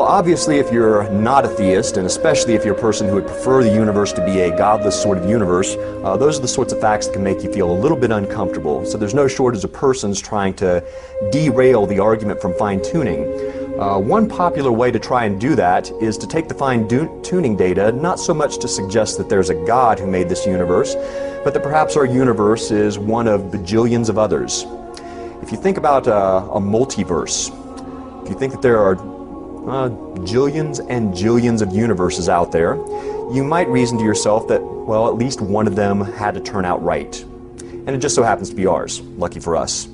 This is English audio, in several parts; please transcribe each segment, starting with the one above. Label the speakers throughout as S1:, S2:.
S1: Obviously, if you're not a theist, and especially if you're a person who would prefer the universe to be a godless sort of universe, those are the sorts of facts that can make you feel a little bit uncomfortable. So there's no shortage of persons trying to derail the argument from fine-tuning. One popular way to try and do that is to take the fine-tuning data, not so much to suggest that there's a God who made this universe, but that perhaps our universe is one of bajillions of others. If you think about a multiverse, if you think that there are jillions and jillions of universes out there, you might reason to yourself that, well, at least one of them had to turn out right. And it just so happens to be ours, lucky for us.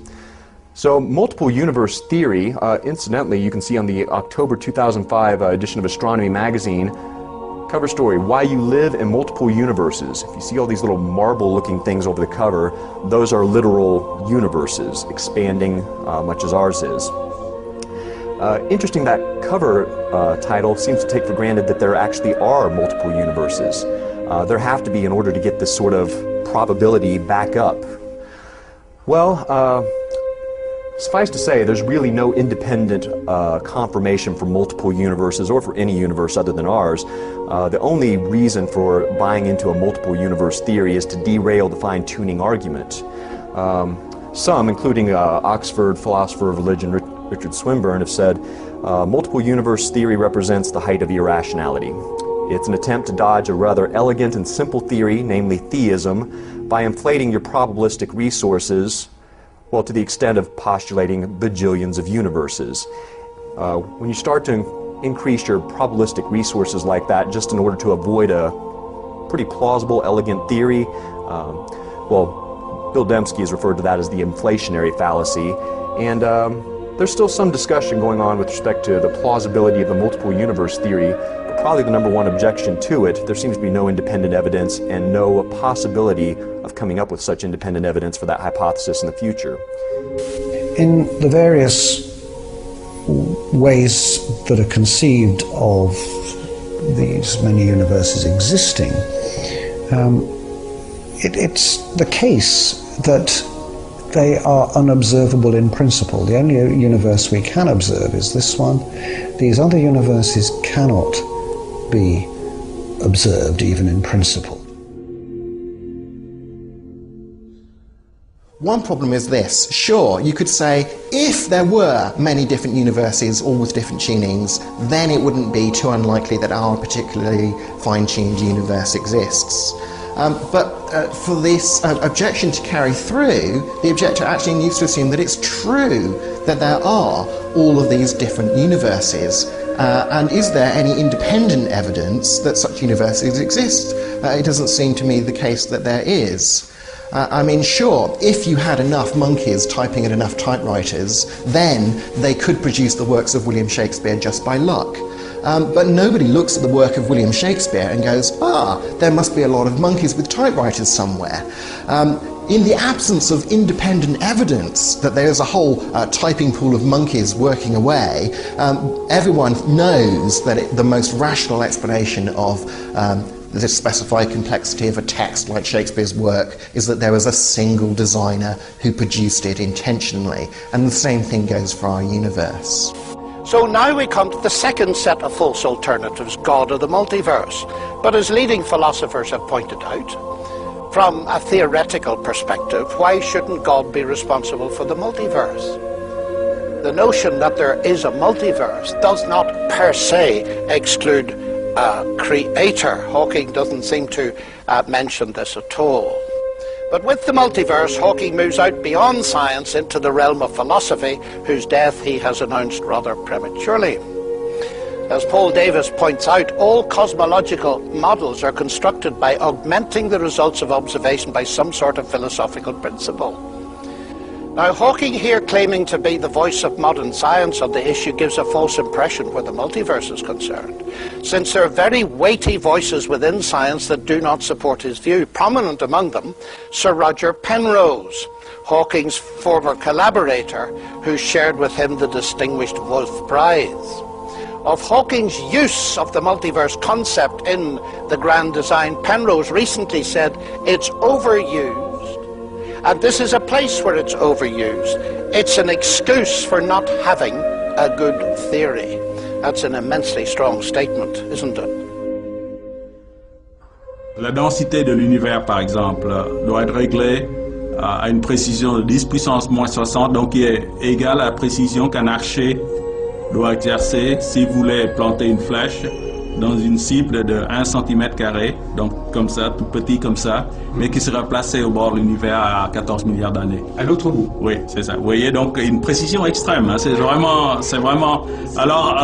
S1: So multiple universe theory, incidentally, you can see on the October 2005 edition of Astronomy magazine, cover story, Why You Live in Multiple Universes. If you see all these little marble-looking things over the cover, those are literal universes, expanding much as ours is. Interesting, that cover title seems to take for granted that there actually are multiple universes. There have to be in order to get this sort of probability back up. Well, suffice to say, there's really no independent confirmation for multiple universes or for any universe other than ours. The only reason for buying into a multiple universe theory is to derail the fine-tuning argument. Some, including Oxford philosopher of religion Richard Swinburne, have said, multiple universe theory represents the height of irrationality. It's an attempt to dodge a rather elegant and simple theory, namely theism, by inflating your probabilistic resources, well, to the extent of postulating bajillions of universes. When you start to increase your probabilistic resources like that just in order to avoid a pretty plausible, elegant theory, well, Bill Dembski has referred to that as the inflationary fallacy, and there's still some discussion going on with respect to the plausibility of the multiple universe theory, but probably the number one objection to it, there seems to be no independent evidence and no possibility of coming up with such independent evidence for that hypothesis in the future.
S2: In the various ways that are conceived of these many universes existing, it's the case that they are unobservable in principle. The only universe we can observe is this one. These other universes cannot be observed even in principle.
S3: One problem is this. Sure, you could say if there were many different universes, all with different tunings, then it wouldn't be too unlikely that our particularly fine-tuned universe exists. But for this objection to carry through, the objector actually needs to assume that it's true that there are all of these different universes. And is there any independent evidence that such universes exist? It doesn't seem to me the case that there is. I mean, sure, if you had enough monkeys typing at enough typewriters, then they could produce the works of William Shakespeare just by luck. But nobody looks at the work of William Shakespeare and goes, there must be a lot of monkeys with typewriters somewhere. In the absence of independent evidence that there is a whole typing pool of monkeys working away, everyone knows that the most rational explanation of the specified complexity of a text like Shakespeare's work is that there was a single designer who produced it intentionally. And the same thing goes for our universe.
S4: So now we come to the second set of false alternatives, God or the multiverse. But as leading philosophers have pointed out, from a theoretical perspective, why shouldn't God be responsible for the multiverse? The notion that there is a multiverse does not per se exclude a creator. Hawking doesn't seem to mention this at all. But with the multiverse, Hawking moves out beyond science into the realm of philosophy, whose death he has announced rather prematurely. As Paul Davies points out, all cosmological models are constructed by augmenting the results of observation by some sort of philosophical principle. Now, Hawking here claiming to be the voice of modern science on the issue gives a false impression where the multiverse is concerned, since there are very weighty voices within science that do not support his view. Prominent among them, Sir Roger Penrose, Hawking's former collaborator, who shared with him the distinguished Wolf Prize. Of Hawking's use of the multiverse concept in the grand design, Penrose recently said, "It's overused. And this is a place where it's overused. It's an excuse for not having a good theory." That's an immensely strong statement, isn't it?
S5: La densité de l'univers, par exemple, doit être réglée à une précision de 10 puissance moins 60, donc qui est égale à la précision qu'un archer doit exercer s'il voulait planter une flèche dans une cible de 1 cm², donc comme ça, tout petit comme ça, mais qui sera placé au bord de l'univers à 14 milliards d'années.
S6: À l'autre bout.
S5: Oui, c'est ça. Vous voyez, donc une précision extrême, hein, c'est vraiment... Alors